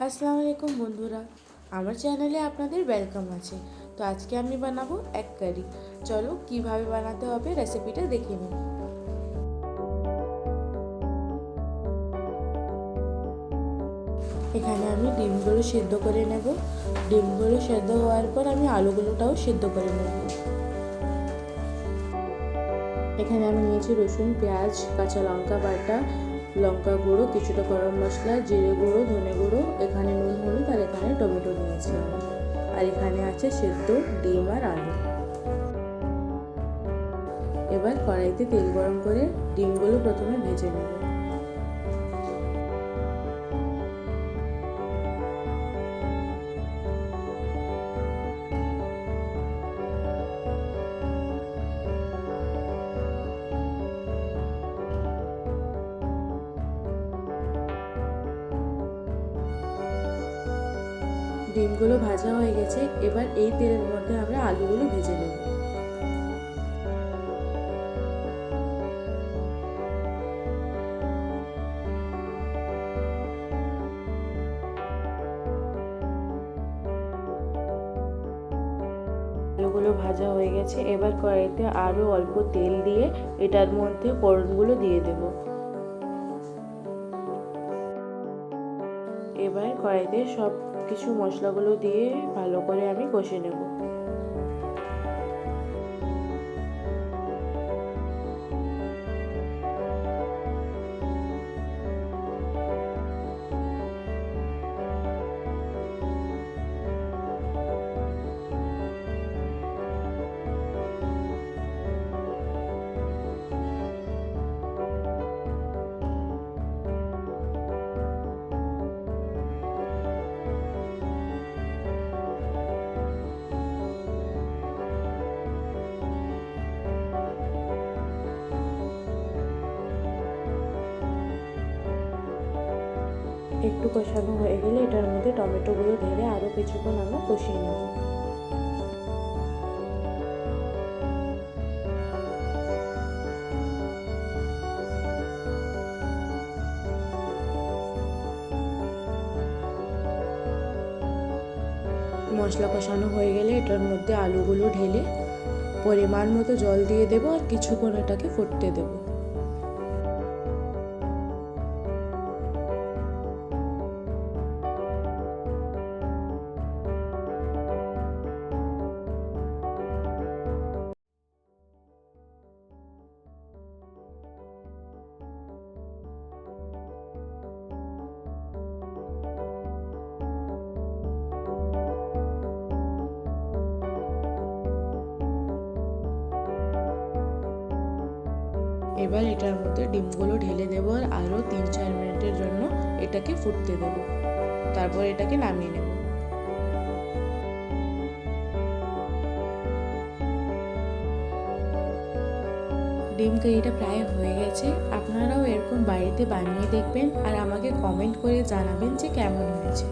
আসসালামু আলাইকুম বন্ধুরা, আমার চ্যানেলে আপনাদের ওয়েলকাম আছে। তো আজকে আমি বানাবো এগ কারি। চলো কিভাবে বানাতে হবে রেসিপিটা দেখে নিই। এখানে আমি ডিমগুলো সিদ্ধ করে নেব। ডিমগুলো সেদ্ধ হওয়ার পর আমি আলুগুলোটাও সিদ্ধ করে নেব। এখানে আমি নিয়েছি রসুন, পেঁয়াজ, কাঁচা লঙ্কা বাটা, লঙ্কা গুঁড়ো, কিছুটা গরম মশলা, জিরে গুঁড়ো, ধনে গুঁড়ো, এখানে নুন, হলুদ আর এখানে টমেটো নিয়েছি আর এখানে আছে সেদ্ধ ডিম আর আলু। এবার কড়াইতে তেল গরম করে ডিমগুলো প্রথমে ভেজে নেব। ডিমগুলো ভাজা হয়ে গেছে, এবার এই তেলের মধ্যে আমরা আলুগুলো ভেজে নেব। আলুগুলো ভাজা হয়ে গেছে, এবার কড়াইতে আরও অল্প তেল দিয়ে এটার মধ্যে ফোড়নগুলো দিয়ে দেব। এবার কড়াইতে সব কিছু মশলাগুলো দিয়ে ভালো করে আমি কষে নেব। একটু কষানো হয়ে গেলে এটার মধ্যে টমেটোগুলো ঢেলে আরও কিছুক্ষণ আমরা কষিয়ে নেব। মশলা কষানো হয়ে গেলে এটার মধ্যে আলুগুলো ঢেলে পরিমাণ মতো জল দিয়ে দেবো আর কিছুক্ষণ এটাকে ফুটতে দেবো। এবার এটার মধ্যে ডিমগুলো ঢেলে দেবো আর আরও 3-4 মিনিটের জন্য এটাকে ফুটতে দেব। তারপর এটাকে নামিয়ে নেব। ডিম কারিটা প্রায় হয়ে গেছে। আপনারাও এরকম বাড়িতে বানিয়ে দেখবেন আর আমাকে কমেন্ট করে জানাবেন যে কেমন হয়েছে।